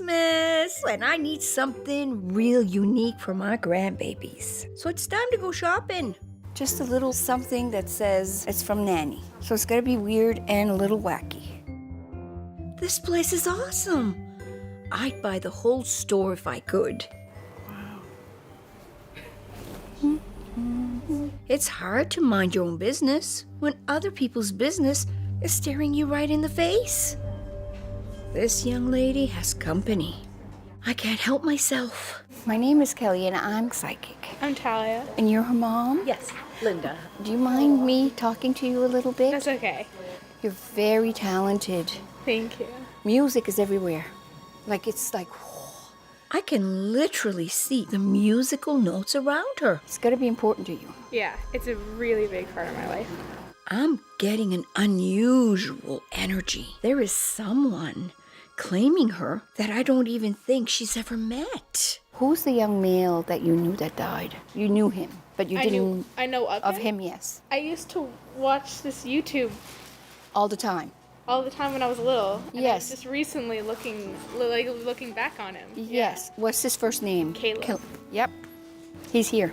Christmas, and I need something real unique for my grandbabies. So it's time to go shopping. Just a little something that says it's from Nanny. So it's gotta be weird and a little wacky. This place is awesome. I'd buy the whole store if I could. Wow. It's hard to mind your own business when other people's business is staring you right in the face. This young lady has company. I can't help myself. My name is Kelley and I'm psychic. I'm Talia. And you're her mom? Yes, Linda. Do you mind me talking to you a little bit? That's okay. You're very talented. Thank you. Music is everywhere. It's like, I can literally see the musical notes around her. It's gotta be important to you. Yeah, it's a really big part of my life. I'm getting an unusual energy. There is someone claiming her that I don't even think she's ever met. Who's the young male that you knew that died? You knew him, but you didn't... I know of him, yes. I used to watch this YouTube All the time. all the time when I was little. And Yes. I was just recently looking back on him. Yes. What's his first name? Caleb. Yep. He's here.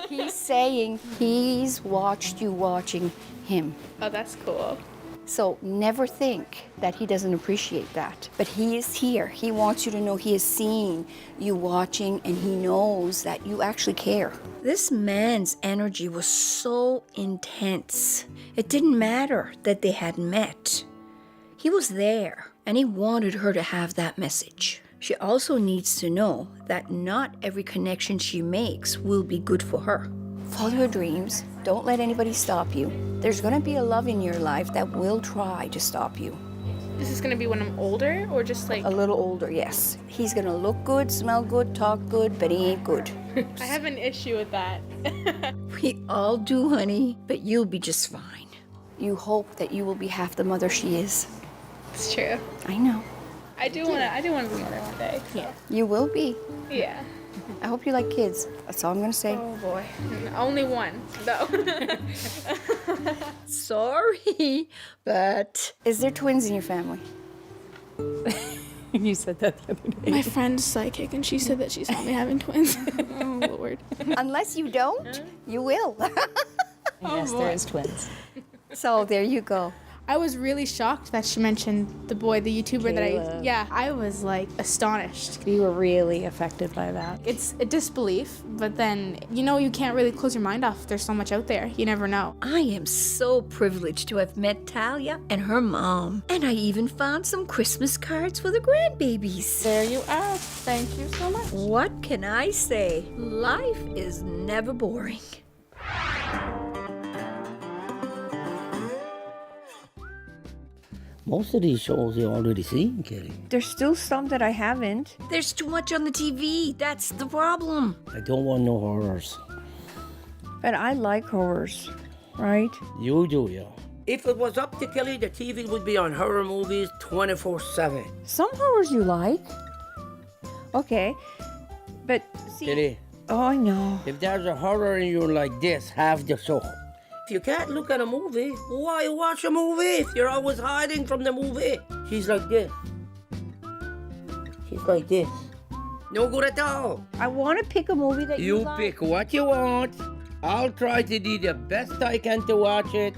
He's saying he's watched you watching him. Oh, that's cool. So never think that he doesn't appreciate that. But he is here. He wants you to know he is seeing you watching and he knows that you actually care. This man's energy was so intense. It didn't matter that they had met. He was there and he wanted her to have that message. She also needs to know that not every connection she makes will be good for her. Follow your dreams. Don't let anybody stop you. There's going to be a love in your life that will try to stop you. This is going to be when I'm older or just like... A little older, yes. He's going to look good, smell good, talk good, but he ain't good. I have an issue with that. We all do, honey, but you'll be just fine. You hope that you will be half the mother she is. It's true. I know. I do want to be mother one day. So. Yeah. You will be. Yeah. I hope you like kids. That's all I'm going to say. Oh boy. Only one, though. Sorry, but... Is there twins in your family? You said that the other day. My friend's psychic, and she said that she saw me having twins. Oh, Lord. Unless you don't, you will. Yes, there is twins. So there you go. I was really shocked that she mentioned the boy, the YouTuber Caleb. I was like astonished. You were really affected by that. It's a disbelief, but then, you can't really close your mind off. There's so much out there. You never know. I am so privileged to have met Talia and her mom. And I even found some Christmas cards for the grandbabies. There you are. Thank you so much. What can I say? Life is never boring. Most of these shows you already seen, Kelley. There's still some that I haven't. There's too much on the TV. That's the problem. I don't want no horrors. But I like horrors, right? You do, yeah. If it was up to Kelley, the TV would be on horror movies 24/7. Some horrors you like. Okay. But see... Kelley, Oh, I know. if there's a horror in you like this, have the show. If you can't look at a movie, why watch a movie if you're always hiding from the movie? She's like this. She's like this. No good at all. I want to pick a movie that you You like. pick what you want. I'll try to do the best I can to watch it.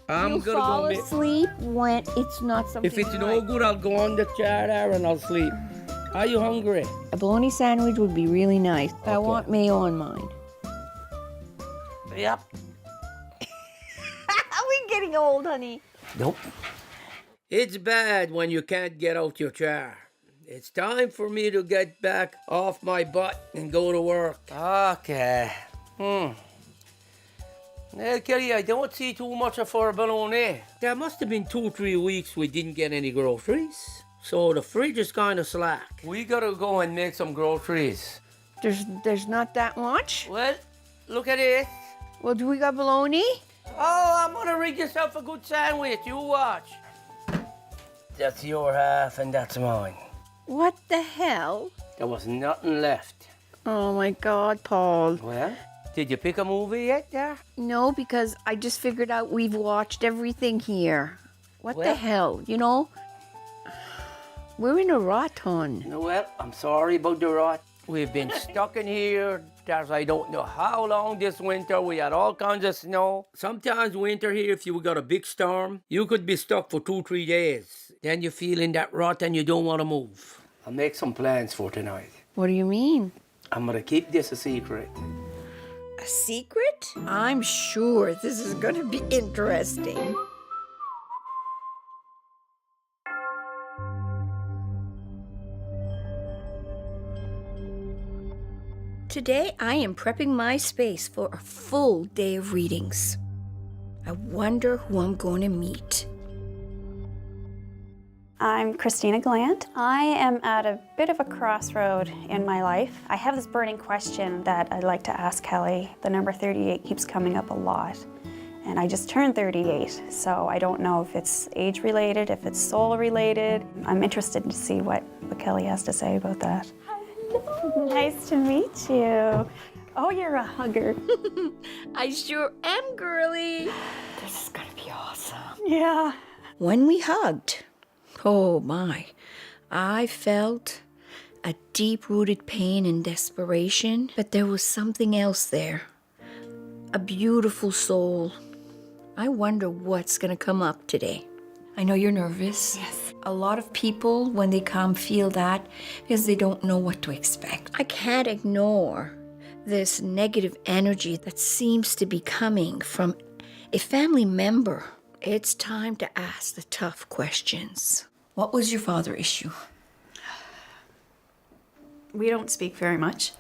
I'm You gonna fall go. asleep when it's not something If it's you no like. good, I'll go on the chair there and I'll sleep. Are you hungry? A bologna sandwich would be really nice. I Okay. want mayo on mine. Yep. We're getting old, honey. Nope. It's bad when you can't get out your chair. It's time for me to get back off my butt and go to work. Okay. Now, Kelley, I don't see too much of our bologna. There must have been 2-3 weeks we didn't get any groceries. So the fridge is kind of slack. We gotta go and make some groceries. There's not that much. Well, look at it. Well, do we got bologna? Oh, I'm gonna rig yourself a good sandwich. You watch. That's your half and that's mine. What the hell? There was nothing left. Oh my God, Paul. Well, did you pick a movie yet there? No, because I just figured out we've watched everything here. What the Well- hell, you know? We're in a rot, hon. Well, I'm sorry about the rot. We've been stuck in here. There's I don't know how long this winter. We had all kinds of snow. Sometimes winter here, if you got a big storm, you could be stuck for 2-3 days. Then you feel in that rot and you don't want to move. I'll make some plans for tonight. What do you mean? I'm gonna keep this a secret. A secret? I'm sure this is gonna be interesting. Today, I am prepping my space for a full day of readings. I wonder who I'm going to meet. I'm Christina Glant. I am at a bit of a crossroad in my life. I have this burning question that I'd like to ask Kelley. The number 38 keeps coming up a lot. And I just turned 38, so I don't know if it's age-related, if it's soul-related. I'm interested to see what Kelley has to say about that. Hello. Nice to meet you. Oh, you're a hugger. I sure am, girly. This is gonna be awesome. Yeah. When we hugged, oh my, I felt a deep-rooted pain and desperation, but there was something else there. A beautiful soul. I wonder what's gonna come up today. I know you're nervous. Yes. A lot of people, when they come, feel that because they don't know what to expect. I can't ignore this negative energy that seems to be coming from a family member. It's time to ask the tough questions. What was your father's issue? We don't speak very much.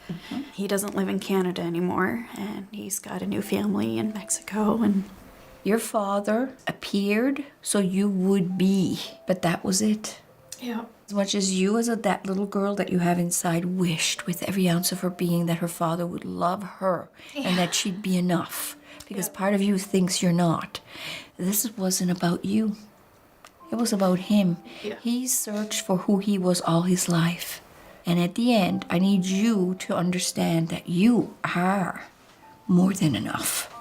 He doesn't live in Canada anymore, and he's got a new family in Mexico, and Your father appeared so you would be, but that was it. yeah. As much as you, as that little girl that you have inside, wished with every ounce of her being that her father would love her and that she'd be enough, because part of you thinks you're not. This wasn't about you. It was about him. Yeah. He searched for who he was all his life. And at the end, I need you to understand that you are more than enough.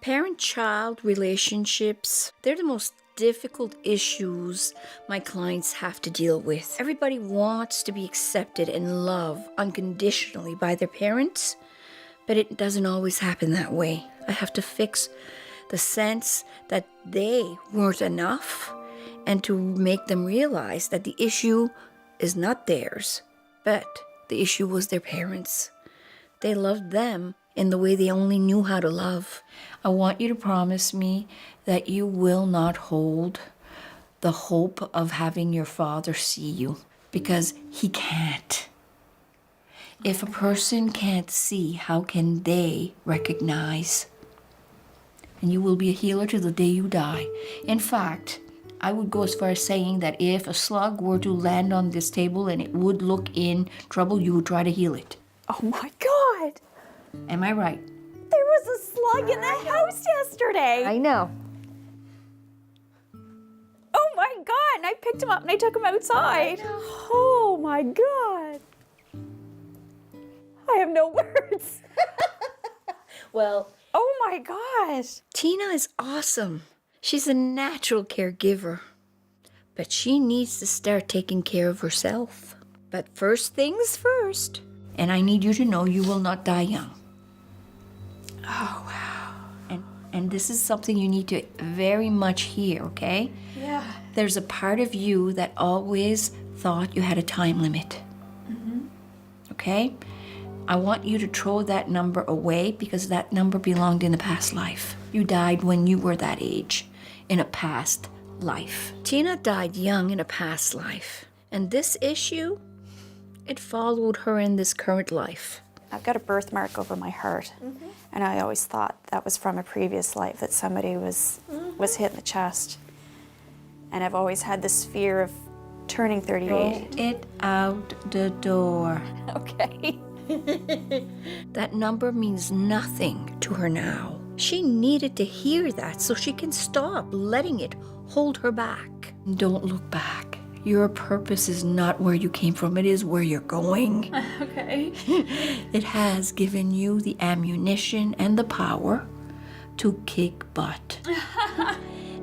Parent-child relationships, they're the most difficult issues my clients have to deal with. Everybody wants to be accepted and loved unconditionally by their parents, but it doesn't always happen that way. I have to fix the sense that they weren't enough and to make them realize that the issue is not theirs, but the issue was their parents. They loved them in the way they only knew how to love. I want you to promise me that you will not hold the hope of having your father see you, because he can't. If a person can't see, how can they recognize? And you will be a healer to the day you die. In fact, I would go as far as saying that if a slug were to land on this table and it would look in trouble, you would try to heal it. Oh my God! Am I right? There was a slug in the house yesterday! I know. Oh my God! And I picked him up and I took him outside. Oh my God! I have no words. Well, Oh my gosh! Tina is awesome. She's a natural caregiver. But she needs to start taking care of herself. But first things first. And I need you to know you will not die young. Oh wow. And this is something you need to very much hear, okay? Yeah. There's a part of you that always thought you had a time limit. Okay? I want you to throw that number away because that number belonged in a past life. You died when you were that age, in a past life. Tina died young in a past life. And this issue, it followed her in this current life. I've got a birthmark over my heart, and I always thought that was from a previous life, that somebody was hit in the chest. And I've always had this fear of turning 38. Throw it out the door. Okay. That number means nothing to her now. She needed to hear that so she can stop letting it hold her back. Don't look back. Your purpose is not where you came from, it is where you're going. Okay. It has given you the ammunition and the power to kick butt.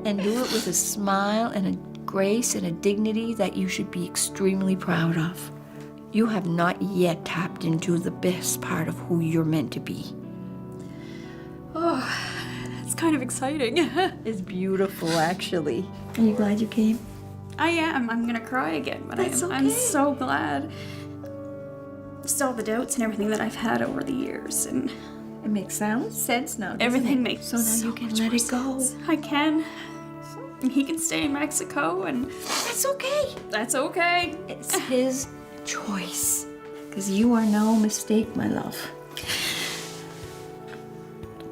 And do it with a smile and a grace and a dignity that you should be extremely proud of. You have not yet tapped into the best part of who you're meant to be. It's kind of exciting. It's beautiful, actually. Are you glad you came? I am. I'm gonna cry again, but That's I'm okay. so glad. Just all the doubts and everything that I've had over the years, and It makes sense now. everything makes So now you can much let more it go. sense. I can. And he can stay in Mexico, and That's okay. that's okay. It's his choice. Because you are no mistake, my love.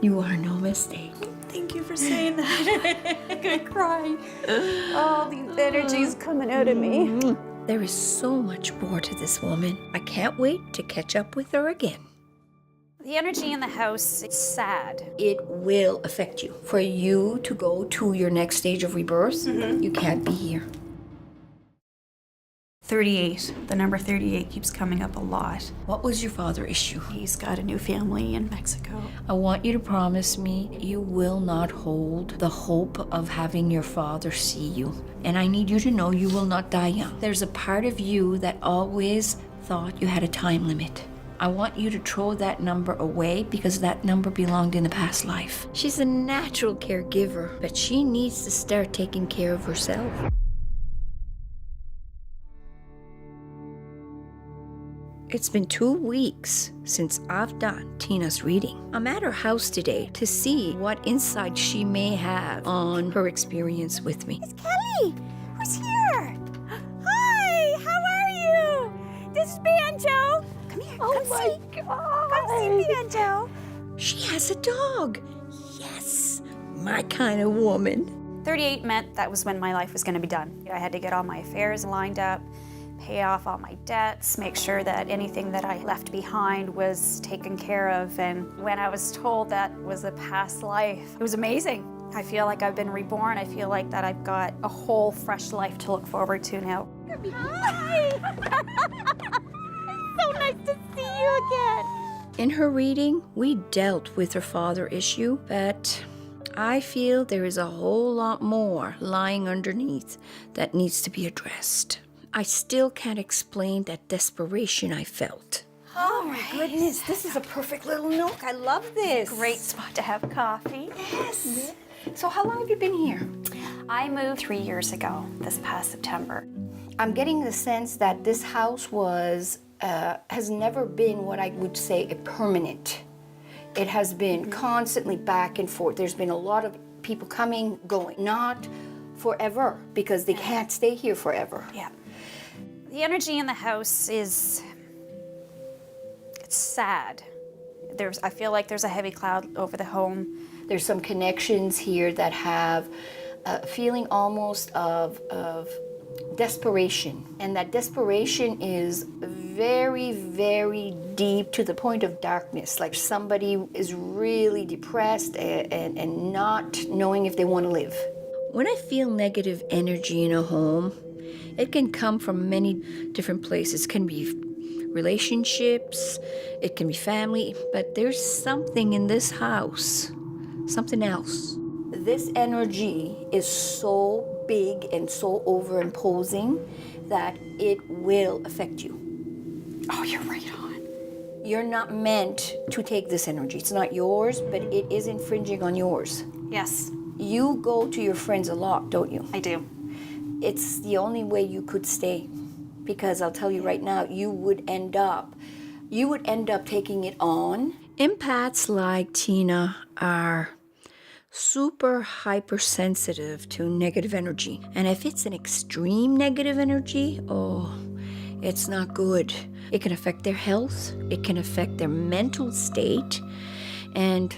You are no mistake. Thank you for saying that. I'm gonna cry. All these energies coming out of me. There is so much more to this woman. I can't wait to catch up with her again. The energy in the house is sad. It will affect you. For you to go to your next stage of rebirth, you can't be here. 38. The number 38 keeps coming up a lot. What was your father issue? He's got a new family in Mexico. I want you to promise me you will not hold the hope of having your father see you. And I need you to know you will not die young. There's a part of you that always thought you had a time limit. I want you to throw that number away because that number belonged in the past life. She's a natural caregiver, but she needs to start taking care of herself. It's been 2 weeks since I've done Tina's reading. I'm at her house today to see what insight she may have on her experience with me. It's Kelley! Who's here? Hi! How are you? This is Banjo. Come here. Come see. Come see Banjo. She has a dog. Yes, my kind of woman. 38 meant that was when my life was going to be done. I had to get all my affairs lined up, pay off all my debts, make sure that anything that I left behind was taken care of. And when I was told that was a past life, it was amazing. I feel like I've been reborn. I feel like that I've got a whole fresh life to look forward to now. Hi! So nice to see you again. In her reading, we dealt with her father issue, but I feel there is a whole lot more lying underneath that needs to be addressed. I still can't explain that desperation I felt. Oh my goodness, this is a perfect little nook. I love this. Great spot to have coffee. Yes. So how long have you been here? I moved 3 years ago, this past September. I'm getting the sense that this house has never been what I would say a permanent. It has been constantly back and forth. There's been a lot of people coming, going, not forever, because they can't stay here forever. Yeah. The energy in the house it's sad. I feel like there's a heavy cloud over the home. There's some connections here that have a feeling almost of desperation. And that desperation is very, very deep to the point of darkness. Like somebody is really depressed and not knowing if they want to live. When I feel negative energy in a home, it can come from many different places. It can be relationships, it can be family, but there's something in this house, something else. This energy is so big and so overimposing that it will affect you. Oh, you're right on. You're not meant to take this energy. It's not yours, but it is infringing on yours. Yes, You go to your friends a lot, don't you? I do. It's the only way you could stay, because I'll tell you right now, you would end up taking it on. Empaths like Tina are super hypersensitive to negative energy. And if it's an extreme negative energy, it's not good. It can affect their health, it can affect their mental state, and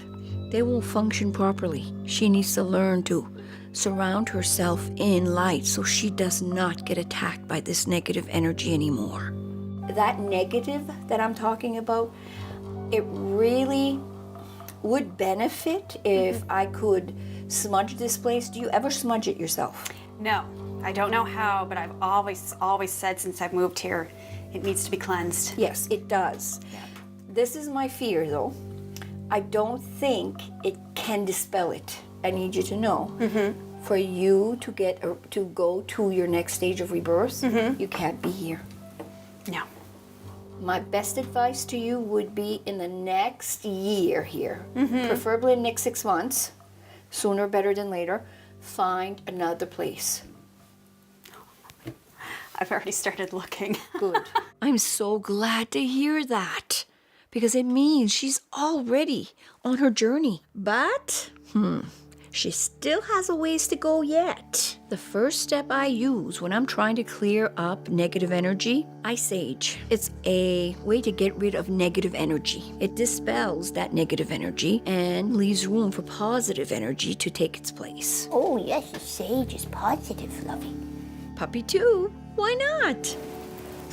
they won't function properly. She needs to learn to surround herself in light so she does not get attacked by this negative energy anymore. That negative that I'm talking about, it really would benefit if I could smudge this place. Do you ever smudge it yourself? No, I don't know how, but I've always said since I've moved here, it needs to be cleansed. Yes, it does. Yeah. This is my fear, though. I don't think it can dispel it. I need you to know. For you to go to your next stage of rebirth, you can't be here. No. My best advice to you would be in the next year here, preferably in the next 6 months, sooner better than later, find another place. I've already started looking. Good. I'm so glad to hear that because it means she's already on her journey. But, she still has a ways to go yet. The first step I use when I'm trying to clear up negative energy, I sage. It's a way to get rid of negative energy. It dispels that negative energy and leaves room for positive energy to take its place. Oh, yes, the sage is positive, lovey. Puppy too. Why not?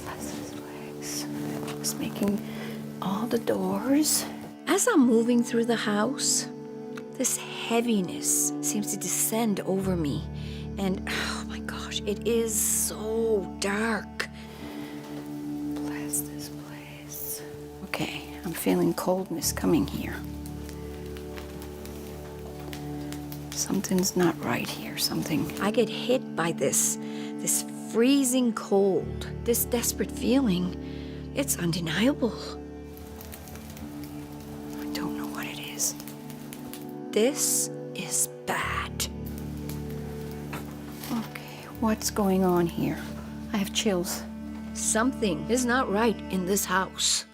Bless his legs. Just making all the doors. As I'm moving through the house, this heaviness seems to descend over me. And oh my gosh, it is so dark. Bless this place. Okay, I'm feeling coldness coming here. Something's not right here. I get hit by this freezing cold, this desperate feeling. It's undeniable. I don't know what it is. This is bad. Okay, what's going on here? I have chills. Something is not right in this house.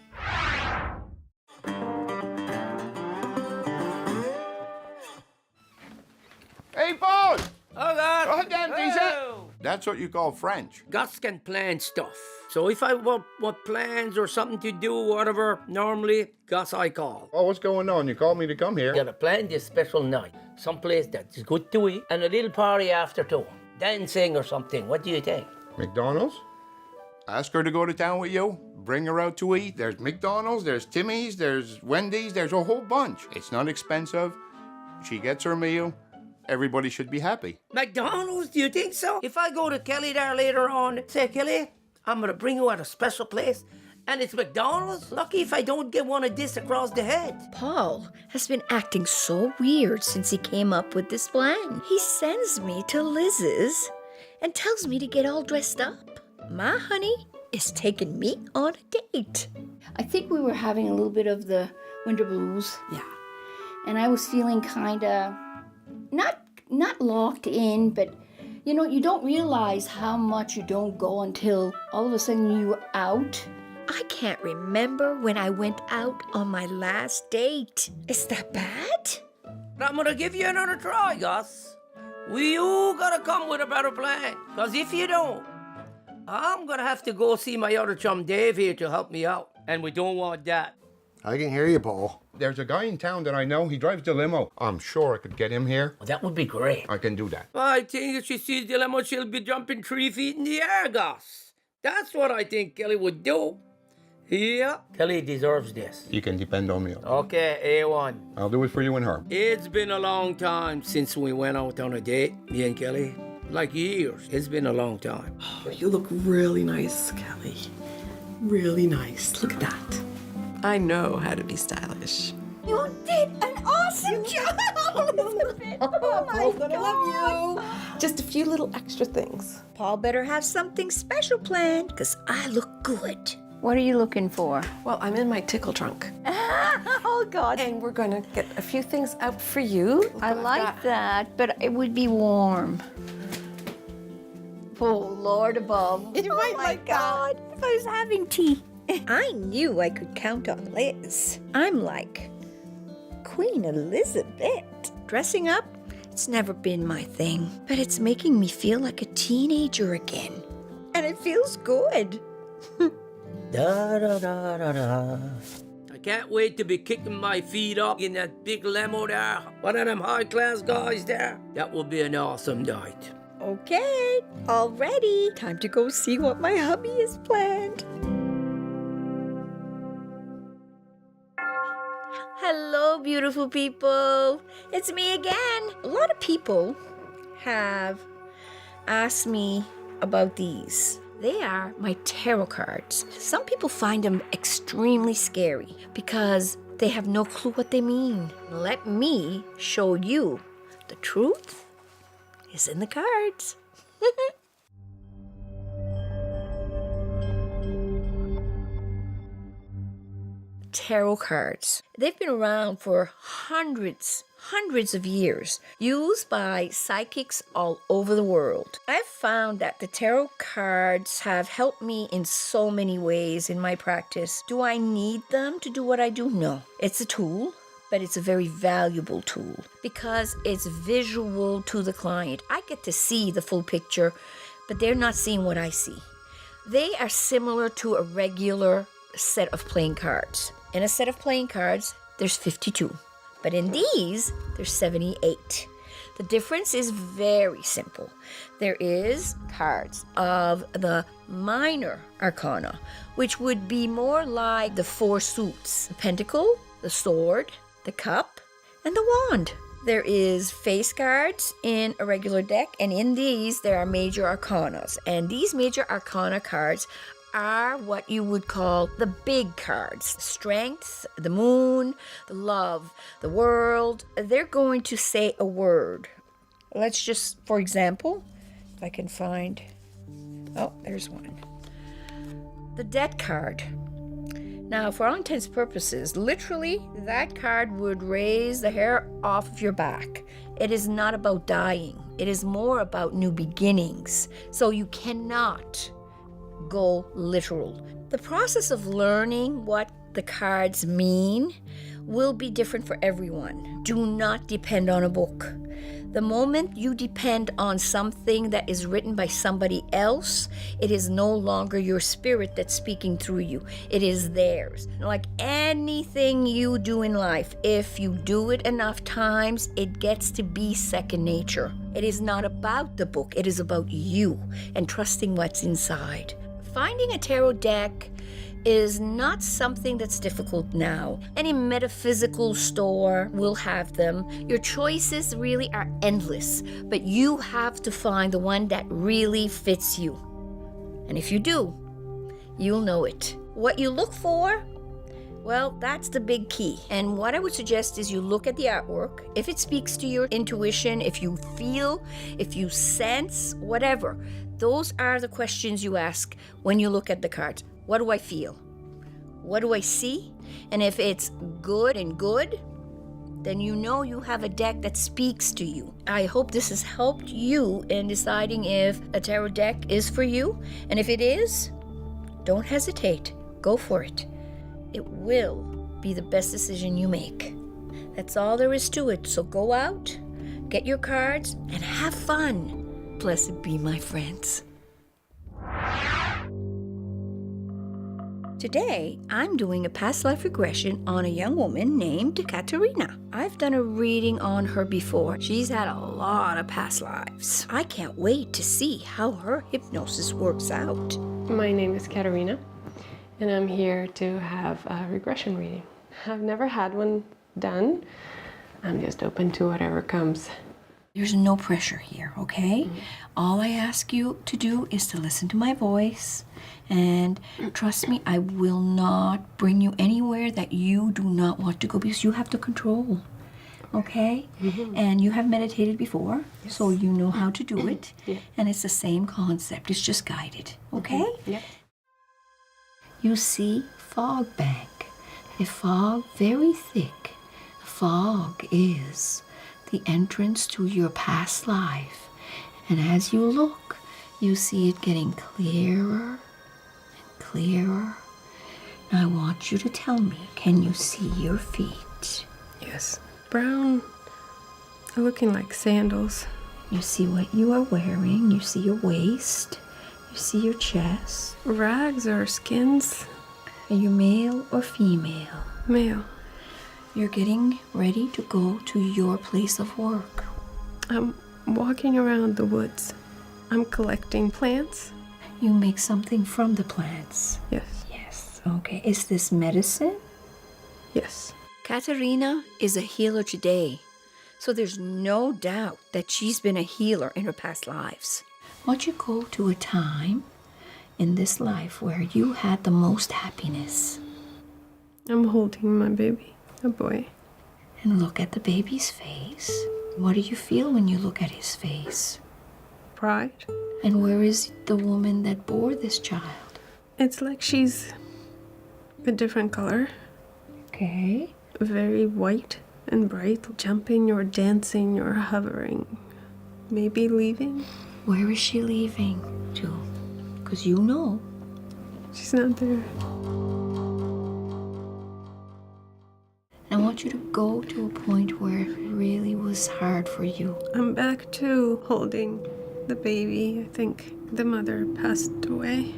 Hey, Paul! Oh, God. Oh, damn, Lisa. Oh. That's what you call French. Gus can plan stuff. So if I want plans or something to do, whatever, normally, Gus I call. Oh, what's going on? You called me to come here. Gotta plan this special night. Someplace that's good to eat and a little party after too. Dancing or something. What do you think? McDonald's? Ask her to go to town with you. Bring her out to eat. There's McDonald's, there's Timmy's, there's Wendy's, there's a whole bunch. It's not expensive. She gets her meal. Everybody should be happy. McDonald's, do you think so? If I go to Kelley there later on, say, Kelley, I'm gonna bring you out a special place, and it's McDonald's? Lucky if I don't get one of this across the head. Paul has been acting so weird since he came up with this plan. He sends me to Liz's and tells me to get all dressed up. My honey is taking me on a date. I think we were having a little bit of the winter blues. Yeah. And I was feeling kind of not locked in, but you know, you don't realize how much you don't go until all of a sudden you're out. I can't remember when I went out on my last date. Is that bad? I'm gonna give you another try, Gus. You gotta come with a better plan, because if you don't, I'm gonna have to go see my other chum Dave here to help me out, and we don't want that. I can hear you, Paul. There's a guy in town that I know. He drives the limo. I'm sure I could get him here. Well, that would be great. I can do that. I think if she sees the limo, she'll be jumping 3 feet in the air, Gus. That's what I think Kelley would do. Yeah, Kelley deserves this. You can depend on me. Okay, A1. I'll do it for you and her. It's been a long time since we went out on a date, me and Kelley. Like years. It's been a long time. You look really nice, Kelley. Really nice. Look at that. I know how to be stylish. You did an awesome job, Elizabeth. Oh my God. Love you. Just a few little extra things. Paul better have something special planned, because I look good. What are you looking for? Well, I'm in my tickle trunk. Oh, God. And we're going to get a few things out for you. I like that, but it would be warm. Oh, Lord above. You might like that. If I was having tea. I knew I could count on Liz. I'm like Queen Elizabeth. Dressing up, it's never been my thing, but it's making me feel like a teenager again. And it feels good. Da da da da da. I can't wait to be kicking my feet up in that big limo there. One of them high-class guys there. That will be an awesome night. Okay, all ready. Time to go see what my hubby has planned. Hello, beautiful people. It's me again. A lot of people have asked me about these. They are my tarot cards. Some people find them extremely scary because they have no clue what they mean. Let me show you the truth is in the cards. Tarot cards. They've been around for hundreds of years, used by psychics all over the world. I've found that the tarot cards have helped me in so many ways in my practice. Do I need them to do what I do? No. It's a tool, but it's a very valuable tool because it's visual to the client. I get to see the full picture, but they're not seeing what I see. They are similar to a regular set of playing cards. In a set of playing cards, there's 52. But in these, there's 78. The difference is very simple. There is cards of the minor arcana, which would be more like the 4 suits: the pentacle, the sword, the cup, and the wand. There is face cards in a regular deck, and in these, there are major arcanas. And these major arcana cards are what you would call the big cards. Strength, the moon, the love, the world. They're going to say a word. Let's just, for example, if I can find, oh, there's one. The death card. Now, for all intents and purposes, literally, that card would raise the hair off of your back. It is not about dying. It is more about new beginnings. So you cannot go literal. The process of learning what the cards mean will be different for everyone. Do not depend on a book. The moment you depend on something that is written by somebody else, it is no longer your spirit that's speaking through you. It is theirs. Like anything you do in life, if you do it enough times, it gets to be second nature. It is not about the book. It is about you and trusting what's inside. Finding a tarot deck is not something that's difficult now. Any metaphysical store will have them. Your choices really are endless, but you have to find the one that really fits you. And if you do, you'll know it. What you look for, well, that's the big key. And what I would suggest is you look at the artwork. If it speaks to your intuition, if you feel, if you sense, whatever, those are the questions you ask when you look at the cards. What do I feel? What do I see? And if it's good and good, then you know you have a deck that speaks to you. I hope this has helped you in deciding if a tarot deck is for you. And if it is, don't hesitate. Go for it. It will be the best decision you make. That's all there is to it. So go out, get your cards, and have fun. Blessed be my friends. Today, I'm doing a past life regression on a young woman named Katerina. I've done a reading on her before. She's had a lot of past lives. I can't wait to see how her hypnosis works out. My name is Katerina, and I'm here to have a regression reading. I've never had one done. I'm just open to whatever comes. There's no pressure here, okay? Mm-hmm. All I ask you to do is to listen to my voice, and trust me, I will not bring you anywhere that you do not want to go because you have to control, okay? Mm-hmm. And you have meditated before, yes. So you know how to do it, yeah. And it's the same concept, it's just guided, okay? Mm-hmm. Yeah. You see fog bank, a fog very thick. Fog is the entrance to your past life. And as you look, you see it getting clearer and clearer. Now I want you to tell me, can you see your feet? Yes. Brown, looking like sandals. You see what you are wearing. You see your waist. You see your chest. Rags or skins? Are you male or female? Male. You're getting ready to go to your place of work. I'm walking around the woods. I'm collecting plants. You make something from the plants? Yes. Yes. Okay. Is this medicine? Yes. Katerina is a healer today, so there's no doubt that she's been a healer in her past lives. Why don't you go to a time in this life where you had the most happiness? I'm holding my baby. A boy. And look at the baby's face. What do you feel when you look at his face? Pride. And where is the woman that bore this child? It's like she's a different color. Okay. Very white and bright. Jumping or dancing or hovering. Maybe leaving. Where is she leaving to? Because you know. She's not there. I want you to go to a point where it really was hard for you. I'm back to holding the baby. I think the mother passed away.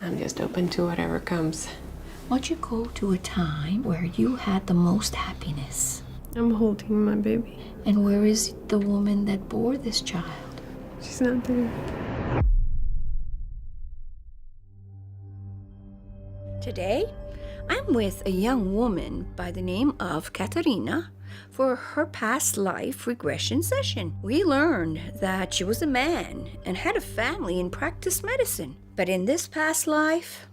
I'm just open to whatever comes. I want you to go to a time where you had the most happiness. I'm holding my baby. And where is the woman that bore this child? She's not there. Today, I'm with a young woman by the name of Katerina for her past life regression session. We learned that she was a man and had a family and practiced medicine. But in this past life,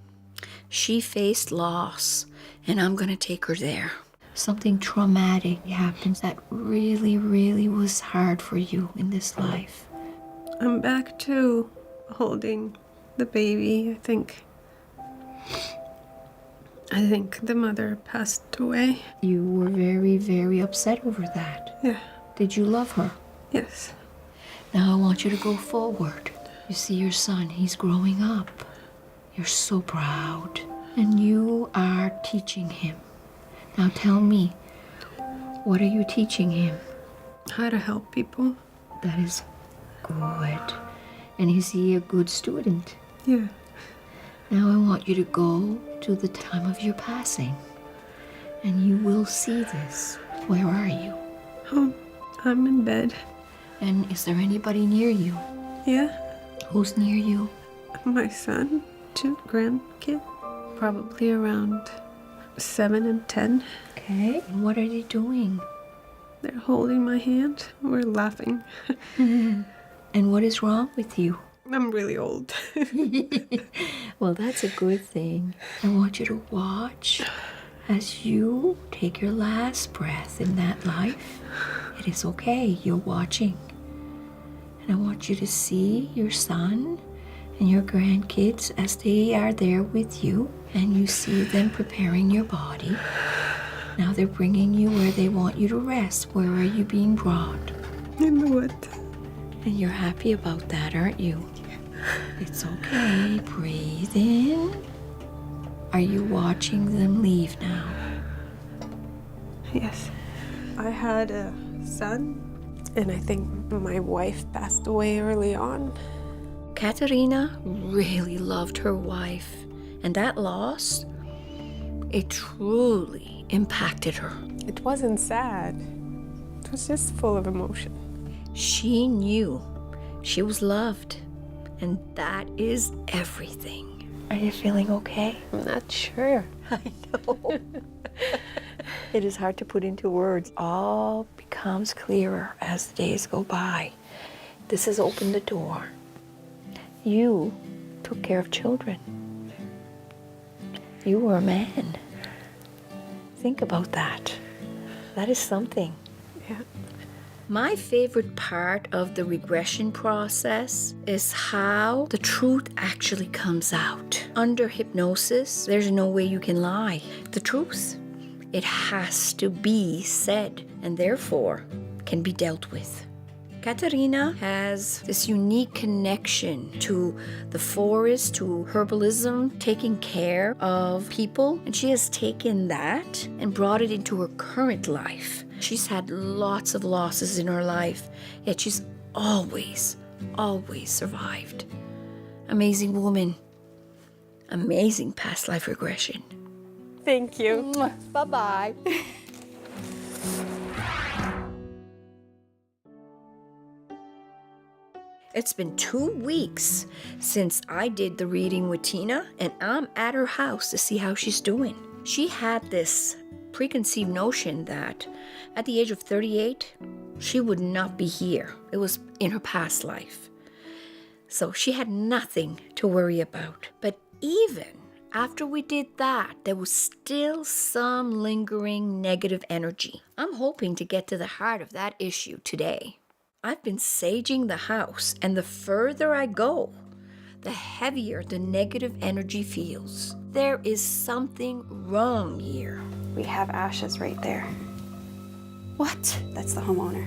she faced loss, and I'm gonna take her there. Something traumatic happens that really, really was hard for you in this life. I'm back to holding the baby. I think the mother passed away. You were very, very upset over that. Yeah. Did you love her? Yes. Now I want you to go forward. You see your son, he's growing up. You're so proud. And you are teaching him. Now tell me, what are you teaching him? How to help people. That is good. And is he a good student? Yeah. Now I want you to go to the time of your passing. And you will see this. Where are you? Home. I'm in bed. And is there anybody near you? Yeah. Who's near you? My son, 2 grandkids, probably around 7 and 10. Okay. And what are they doing? They're holding my hand. We're laughing. And what is wrong with you? I'm really old. Well, that's a good thing. I want you to watch as you take your last breath in that life. It is okay. You're watching. And I want you to see your son and your grandkids as they are there with you. And you see them preparing your body. Now they're bringing you where they want you to rest. Where are you being brought? In the woods. And you're happy about that, aren't you? It's okay. Breathe in. Are you watching them leave now? Yes. I had a son, and I think my wife passed away early on. Katerina really loved her wife, and that loss, it truly impacted her. It wasn't sad. It was just full of emotion. She knew she was loved, and that is everything. Are you feeling okay? I'm not sure. I know. It is hard to put into words. All becomes clearer as the days go by. This has opened the door. You took care of children. You were a man. Think about that. That is something. Yeah. My favorite part of the regression process is how the truth actually comes out. Under hypnosis, there's no way you can lie. The truth, it has to be said and therefore can be dealt with. Katerina has this unique connection to the forest, to herbalism, taking care of people, and she has taken that and brought it into her current life. She's had lots of losses in her life, yet she's always survived. Amazing woman. Amazing past life regression. Thank you. Bye-bye. It's been 2 weeks since I did the reading with Tina, and I'm at her house to see how she's doing. She had this preconceived notion that at the age of 38, she would not be here. It was in her past life. So she had nothing to worry about. But even after we did that, there was still some lingering negative energy. I'm hoping to get to the heart of that issue today. I've been saging the house, and the further I go, the heavier the negative energy feels. There is something wrong here. We have ashes right there. What? That's the homeowner.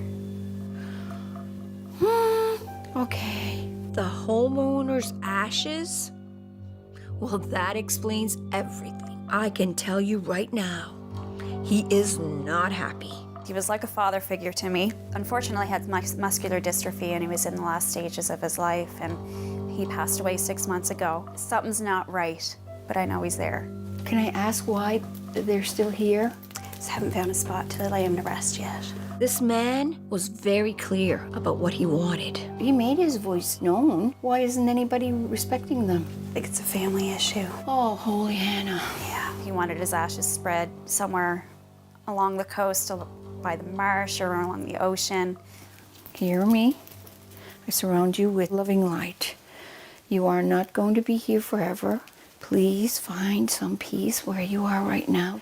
Okay. The homeowner's ashes? Well, that explains everything. I can tell you right now, he is not happy. He was like a father figure to me. Unfortunately, he had muscular dystrophy and he was in the last stages of his life, and he passed away 6 months ago. Something's not right, but I know he's there. Can I ask why they're still here? Just haven't found a spot to lay him to rest yet. This man was very clear about what he wanted. He made his voice known. Why isn't anybody respecting them? I think it's a family issue. Oh, holy Hannah. Yeah, he wanted his ashes spread somewhere along the coast, by the marsh or along the ocean. Hear me? I surround you with loving light. You are not going to be here forever. Please find some peace where you are right now.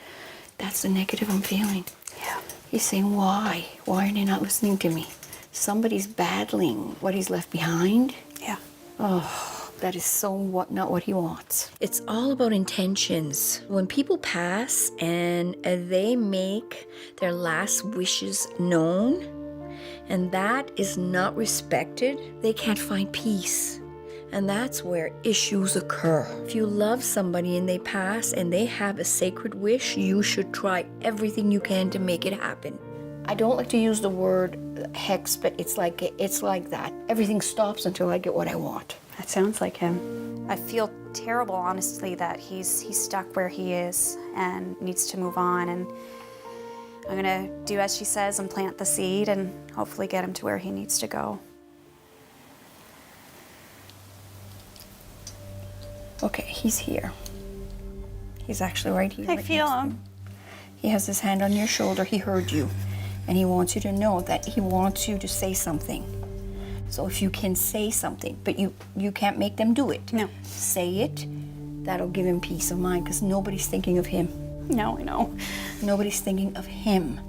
That's the negative I'm feeling. Yeah. He's saying, why? Why are they not listening to me? Somebody's battling what he's left behind. Yeah. Oh, that is not what he wants. It's all about intentions. When people pass and they make their last wishes known, and that is not respected, they can't find peace. And that's where issues occur. If you love somebody and they pass and they have a sacred wish, you should try everything you can to make it happen. I don't like to use the word hex, but it's like that. Everything stops until I get what I want. That sounds like him. I feel terrible, honestly, that he's stuck where he is and needs to move on. And I'm gonna do as she says and plant the seed and hopefully get him to where he needs to go. Okay, he's here. He's actually right here. I right feel next to him. you. He has his hand on your shoulder. He heard you. And he wants you to know that he wants you to say something. So if you can say something, but you can't make them do it. No. Say it. That'll give him peace of mind because nobody's thinking of him. No, I know. Nobody's thinking of him.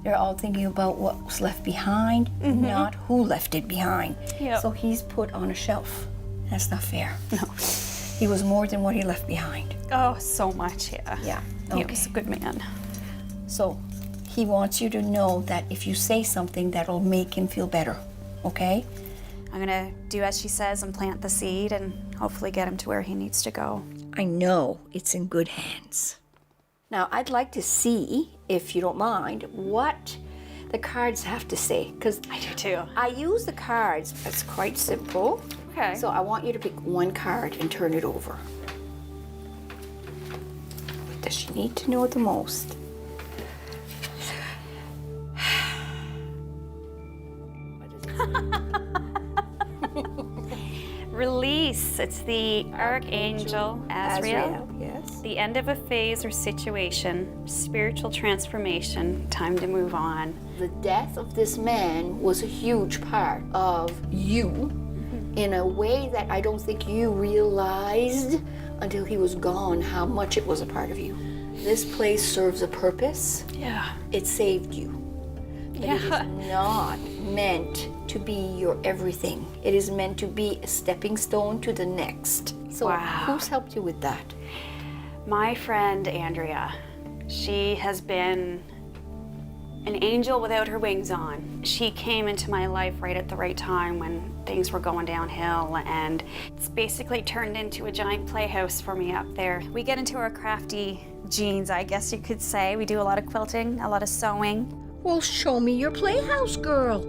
They're all thinking about what was left behind, not who left it behind. Yep. So he's put on a shelf. That's not fair. No. He was more than what he left behind. Oh, so much, yeah. Yeah. He Okay. was a good man. So he wants you to know that if you say something, that'll make him feel better. Okay? I'm gonna do as she says and plant the seed and hopefully get him to where he needs to go. I know it's in good hands. Now, I'd like to see, if you don't mind, what the cards have to say. Because I do too. I use the cards. It's quite simple. Okay. So I want you to pick one card and turn it over. What does she need to know the most? Release. It's the Archangel Azrael. Yes. The end of a phase or situation, spiritual transformation, time to move on. The death of this man was a huge part of you in a way that I don't think you realized until he was gone how much it was a part of you. This place serves a purpose. Yeah. It saved you. But it is not meant to be your everything. It is meant to be a stepping stone to the next. So Wow. who's helped you with that? My friend Andrea, she has been an angel without her wings on. She came into my life right at the right time when things were going downhill, and it's basically turned into a giant playhouse for me up there. We get into our crafty genes, I guess you could say. We do a lot of quilting, a lot of sewing. Well, show me your playhouse, girl.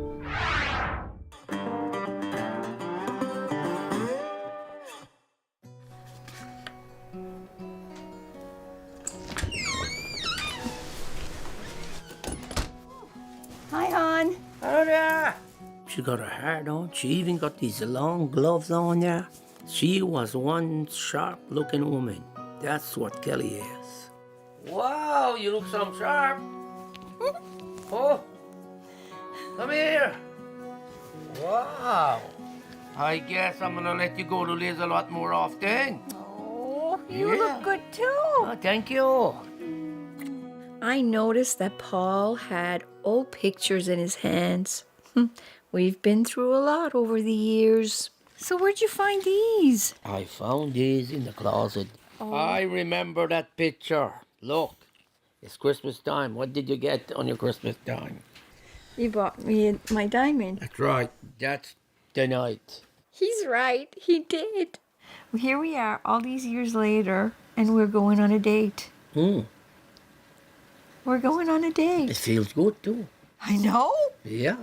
Hi, hon. Hello there. She got her hat on. She even got these long gloves on there. She was one sharp-looking woman. That's what Kelley is. Wow, you look some sharp. Oh, come here. Wow. I guess I'm gonna let you go to Liz a lot more often. Oh, You Yeah. look good too. Oh, thank you. I noticed that Paul had old pictures in his hands. We've been through a lot over the years. So where'd you find these? I found these in the closet. I remember that picture. Look, it's Christmas time. What did you get on your Christmas time? You bought me my diamond. That's right. That's the night. He's right. He did. Well, here we are all these years later, and we're going on a date. We're going on a It date. feels good too. I know. Yeah.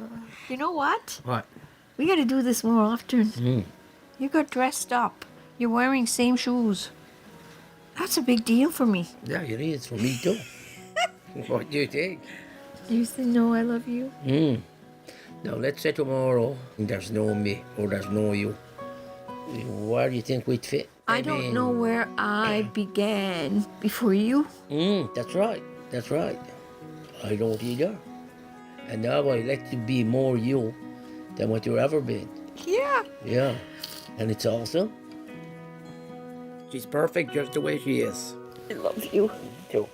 You know what? What? We got to do this more often. You got dressed up. You're wearing same shoes. That's a big deal for me. Yeah, it is for me too. What do you think? You still know I love you? Now let's say tomorrow there's no me or there's no you. Where do you think we'd fit? I don't know where I began before you. That's right. That's right. I don't either. And now I let you be more you than what you've ever been. Yeah. Yeah. And it's awesome. She's perfect just the way she is. I love you. Too.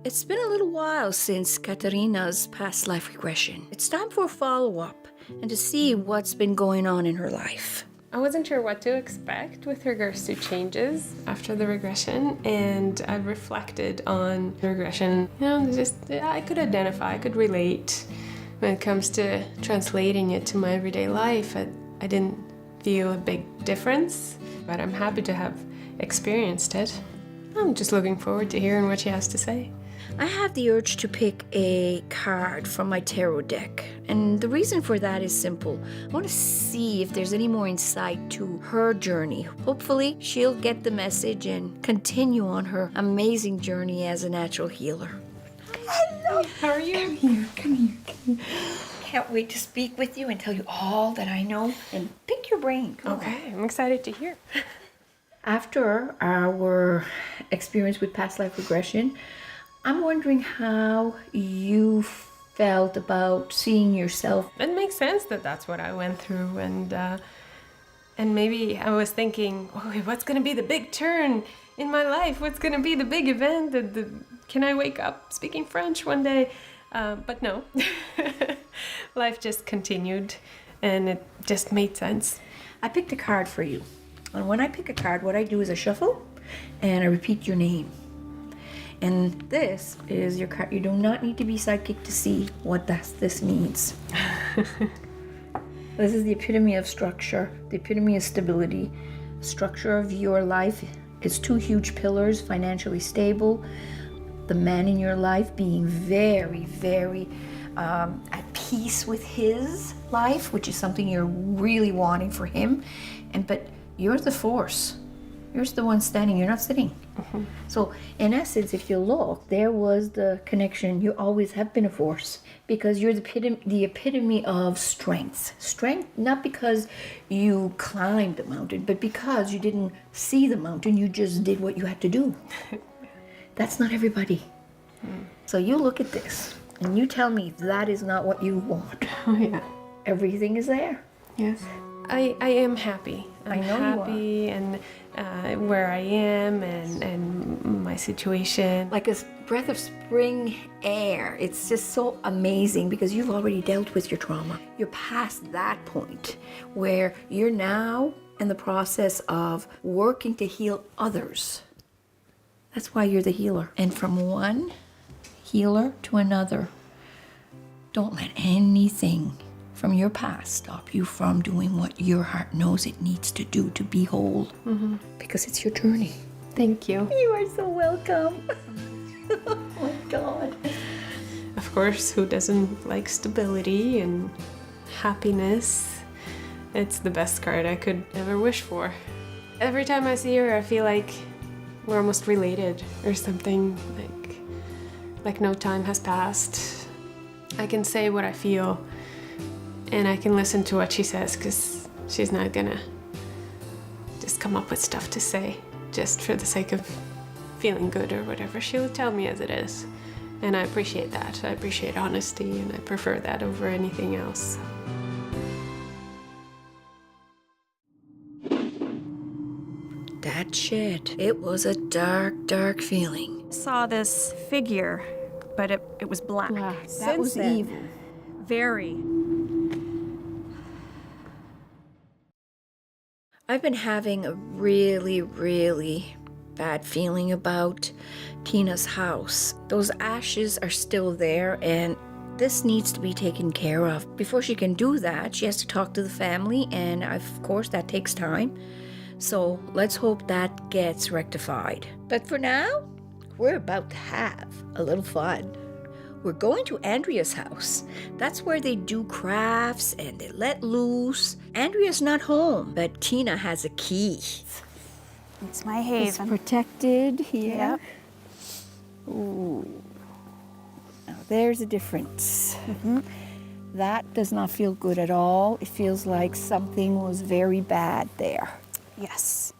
It's been a little while since Katerina's past life regression. It's time for a follow-up and to see what's been going on in her life. I wasn't sure what to expect with regards to changes after the regression, and I reflected on regression. You know, just I could identify, I could relate. When it comes to translating it to my everyday life, I didn't feel a big difference, but I'm happy to have experienced it. I'm just looking forward to hearing what she has to say. I have the urge to pick a card from my tarot deck, and the reason for that is simple. I want to see if there's any more insight to her journey. Hopefully, she'll get the message and continue on her amazing journey as a natural healer. Hello. How are you? Come here. Can't wait to speak with you and tell you all that I know and pick your brain. Come on. Okay, I'm excited to hear. After our experience with past life regression, I'm wondering how you felt about seeing yourself. It makes sense that that's what I went through, and maybe I was thinking, oh, what's going to be the big turn in my life? What's going to be the big event? Can I wake up speaking French one day? But no, life just continued, and it just made sense. I picked a card for you. And when I pick a card, what I do is I shuffle and I repeat your name. And this is your card. You do not need to be psychic to see what this means. This is the epitome of structure, the epitome of stability. Structure of your life is two huge pillars, financially stable. The man in your life being very, very at peace with his life, which is something you're really wanting for him. But you're the force. You're the one standing, you're not sitting. So in essence, if you look, there was the connection. You always have been a force because you're the epitome of strength. Strength, not because you climbed the mountain, but because you didn't see the mountain, you just did what you had to do. That's not everybody. So you look at this and you tell me that is not what you want. Oh yeah. Everything is there. Yes. I am happy. I'm I know you are. happy and where I am and my situation. Like a breath of spring air. It's just so amazing because you've already dealt with your trauma. You're past that point where you're now in the process of working to heal others. That's why you're the healer. And from one healer to another, don't let anything from your past stop you from doing what your heart knows it needs to do to be whole. Because it's your journey. Thank you. You are so welcome. Oh my God. Of course, who doesn't like stability and happiness? It's the best card I could ever wish for. Every time I see her, I feel like we're almost related or something, like no time has passed. I can say what I feel and I can listen to what she says because she's not gonna just come up with stuff to say just for the sake of feeling good or whatever. She'll tell me as it is. And I appreciate that. I appreciate honesty and I prefer that over anything else. that shed. It was a dark, dark feeling. Saw this figure, but it was black. That was evil. Very. I've been having a really, really bad feeling about Tina's house. Those ashes are still there, and this needs to be taken care of. Before she can do that, she has to talk to the family, and of course that takes time. So let's hope that gets rectified. But for now, we're about to have a little fun. We're going to Andrea's house. That's where they do crafts and they let loose. Andrea's not home, but Tina has a key. It's my It's haven. protected here. Yep. Ooh. Now there's a difference. That does not feel good at all. It feels like something was very bad there. Yes.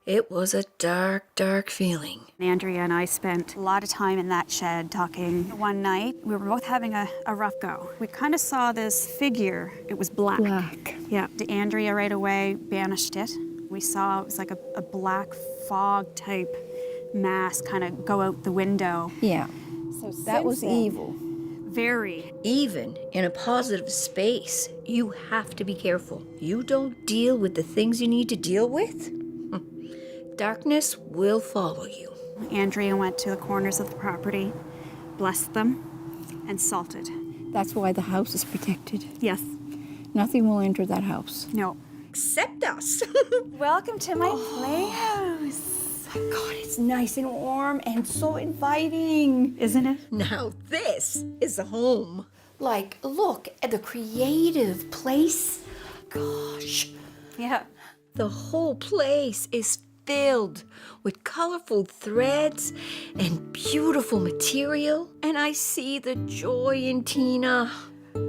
It was a dark, dark feeling. Andrea and I spent a lot of time in that shed talking. One night, we were both having a rough go. We kind of saw this figure. It was black. Black. Yeah. Andrea right away banished it. We saw it was like a black fog type mass kind of go out the window. Yeah. So That was evil. Very. Even in a positive space, you have to be careful. You don't deal with the things you need to deal with, darkness will follow you. Andrea went to the corners of the property, blessed them, and salted. That's why the house is protected. Yes. Nothing will enter that house. No. Except us. Welcome to my playhouse. God, it's nice and warm and so inviting. Isn't it? Now this is a home. Like, look at the creative place. Gosh. Yeah. The whole place is filled with colorful threads and beautiful material. And I see the joy in Tina.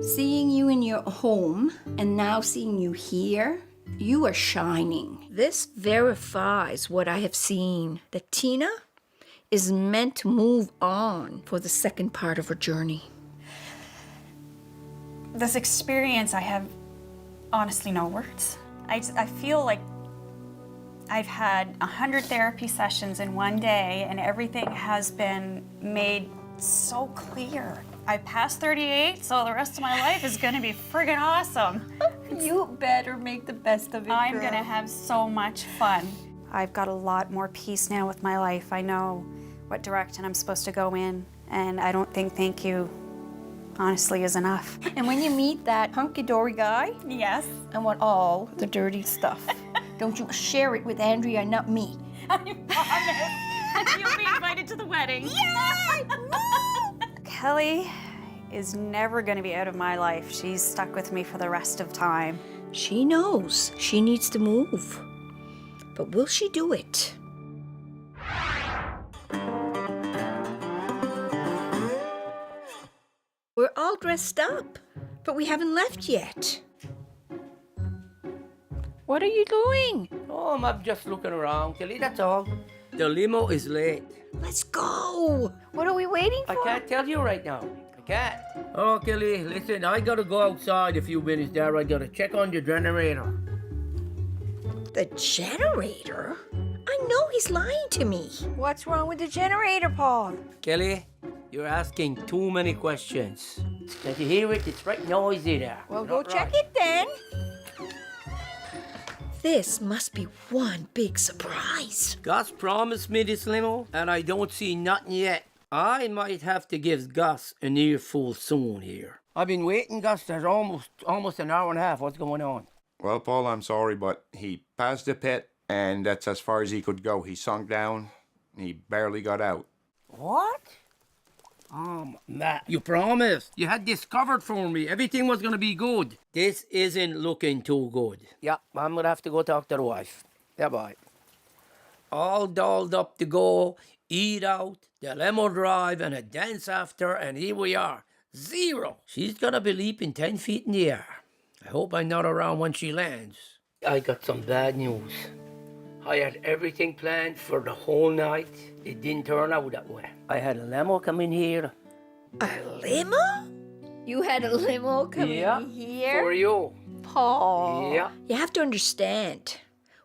Seeing you in your home and now seeing you here, you are shining. This verifies what I have seen, that Tina is meant to move on for the second part of her journey. This experience, I have honestly no words. I feel like I've had 100 therapy sessions in one day and everything has been made so clear. I passed 38, so the rest of my life is gonna be friggin' awesome. You better make the best of it, I'm girl. gonna have so much fun. I've got a lot more peace now with my life. I know what direction I'm supposed to go in, and I don't think thank you honestly is enough. And when you meet that hunky-dory guy, Yes. I want all the dirty stuff. Don't you share it with Andrea, not me. I promise. You'll be invited to the wedding. Yay! Kelley is never going to be out of my life. She's stuck with me for the rest of time. She knows she needs to move. But will she do it? We're all dressed up, but we haven't left yet. What are you doing? Oh, I'm just looking around, Kelley, that's all. The limo is late. Let's go. What are we waiting for? I can't tell you right now. I can't. Oh, Kelley, listen, I gotta go outside a few minutes there. I gotta check on the generator. The generator? I know he's lying to me. What's wrong with the generator, Paul? Kelley, you're asking too many questions. Can't you hear it? It's right noisy there. Well, You're go not check right. it then. This must be one big surprise. Gus promised me this limo, and I don't see nothing yet. I might have to give Gus an earful soon here. I've been waiting, Gus. There's almost an hour and a half. What's going on? Well, Paul, I'm sorry, but he passed the pit, and that's as far as he could go. He sunk down, and he barely got out. What? Matt, you promised. You had this covered for me. Everything was gonna be good. This isn't looking too good. Yeah, I'm gonna have to go talk to the wife. Yeah, bye. All dolled up to go, eat out, the limo drive, and a dance after, and here we are. 0. She's gonna be leaping 10 feet in the air. I hope I'm not around when she lands. I got some bad news. I had everything planned for the whole night. It didn't turn out that way. I had a limo come in here. A limo? You had a limo coming Yeah, here? for you. Paul. Yeah. You have to understand.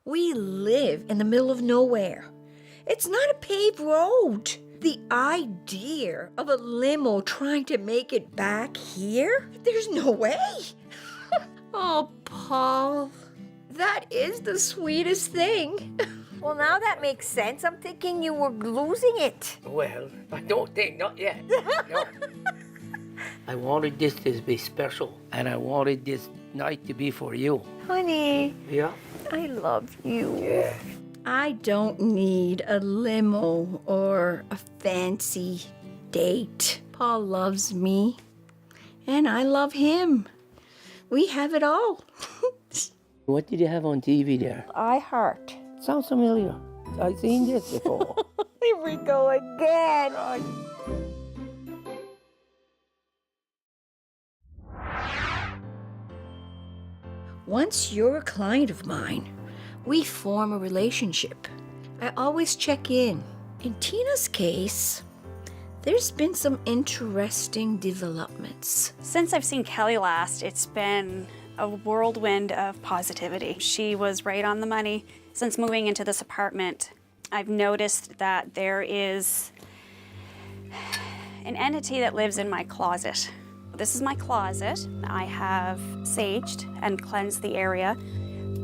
We live in the middle of nowhere. It's not a paved road. The idea of a limo trying to make it back here? There's no way. Oh, Paul, that is the sweetest thing. Well, now that makes sense. I'm thinking you were losing it. Well, I don't think, not yet. No. I wanted this to be special, and I wanted this night to be for you. Honey, Yeah? I love you. Yeah. I don't need a limo or a fancy date. Paul loves me, and I love him. We have it all. What did you have on TV there? iHeart. Sounds familiar. I've seen this before. Here we go again. Once you're a client of mine, we form a relationship. I always check in. In Tina's case, there's been some interesting developments. Since I've seen Kelley last, it's been a whirlwind of positivity. She was right on the money. Since moving into this apartment, I've noticed that there is an entity that lives in my closet. This is my closet. I have saged and cleansed the area,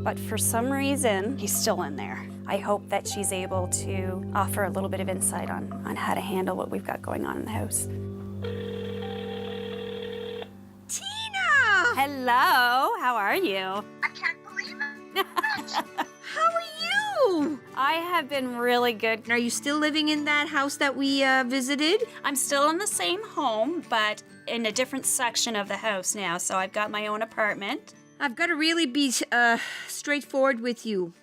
but for some reason, he's still in there. I hope that she's able to offer a little bit of insight on how to handle what we've got going on in the house. Tina! Hello, how are you? I can't believe it. How are you? I have been really good. Are you still living in that house that we visited? I'm still in the same home, but in a different section of the house now, so I've got my own apartment. I've got to really be straightforward with you.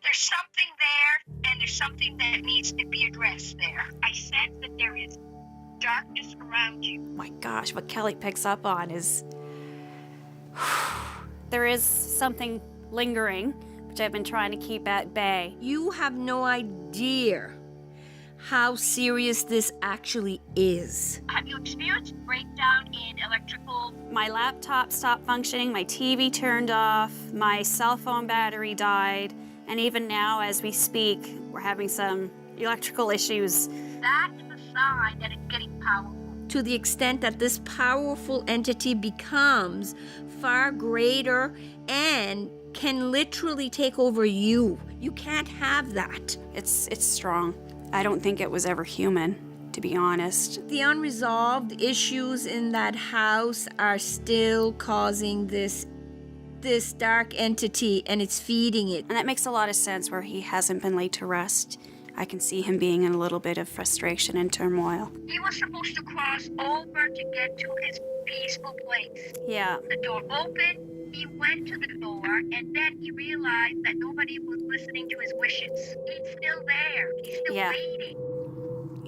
There's something there, and there's something that needs to be addressed there. I sense that there is darkness around you. My gosh, what Kelley picks up on is there is something lingering, which I've been trying to keep at bay. You have no idea how serious this actually is. Have you experienced breakdown in electrical? My laptop stopped functioning, my TV turned off, my cell phone battery died, and even now as we speak, we're having some electrical issues. That is a sign that it's getting powerful. To the extent that this powerful entity becomes far greater and can literally take over you. You can't have that. It's strong. I don't think it was ever human, to be honest. The unresolved issues in that house are still causing this dark entity, and it's feeding it. And that makes a lot of sense where he hasn't been laid to rest. I can see him being in a little bit of frustration and turmoil. He was supposed to cross over to get to his peaceful place. Yeah. The door opened, he went to the door, and then he realized that nobody was listening to his wishes. He's still there. He's still waiting.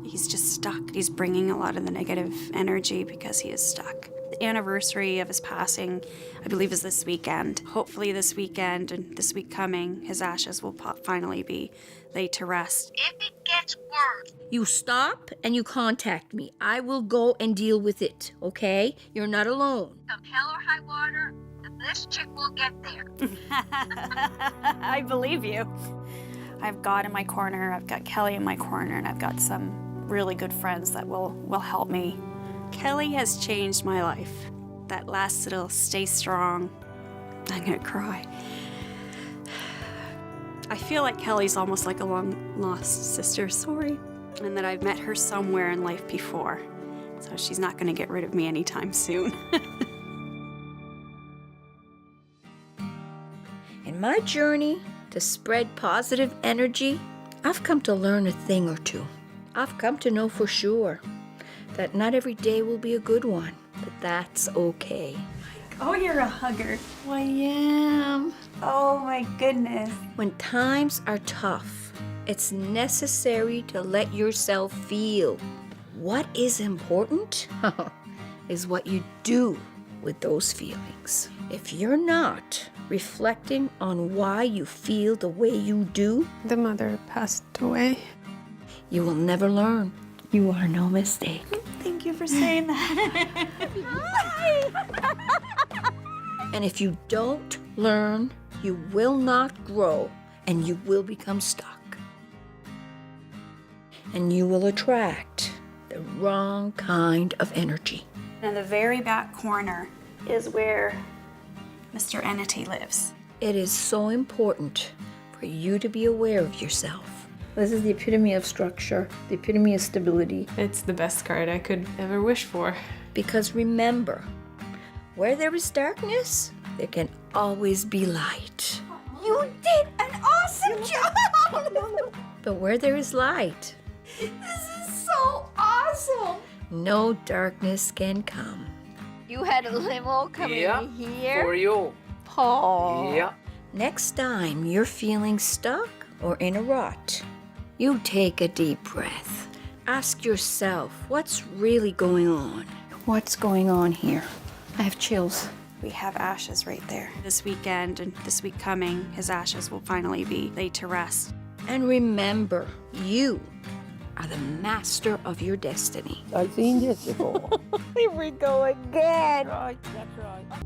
He's just stuck. He's bringing a lot of the negative energy because he is stuck. The anniversary of his passing, I believe, is this weekend. Hopefully this weekend and this week coming, his ashes will finally be laid to rest. If it gets worse, You stop and you contact me. I will go and deal with it, okay? You're not alone. come hell or high water, this chick will get there. I believe you. I've God in my corner, I've got Kelley in my corner, and I've got some really good friends that will help me. Kelley has changed my life. That last little stay strong. I'm gonna cry. I feel like Kelley's almost like a long-lost sister, sorry, and that I've met her somewhere in life before. So she's not gonna get rid of me anytime soon. In my journey to spread positive energy, I've come to learn a thing or two. I've come to know for sure that not every day will be a good one, but that's okay. Oh, you're a hugger. I am. Oh my goodness. When times are tough, it's necessary to let yourself feel. What is important is what you do with those feelings. If you're not reflecting on why you feel the way you do, The mother passed away. you will never learn. You are no mistake. Thank you for saying that. And if you don't learn, You will not grow, and you will become stuck. And you will attract the wrong kind of energy. In the very back corner is where Mr. Entity lives. It is so important for you to be aware of yourself. This is the epitome of structure, the epitome of stability. It's the best card I could ever wish for. Because remember, where there is darkness, there can always be light. You did an awesome job! But where there is light, This is so awesome! no darkness can come. You had a limo coming Yeah, here? for you. Oh. Yeah. Next time you're feeling stuck or in a rut, you take a deep breath. Ask yourself, what's really going on? What's going on here? I have chills. We have ashes right there. This weekend and this week coming, his ashes will finally be laid to rest. And remember, you are the master of your destiny. I've seen this before. Here we go again. Right, that's right.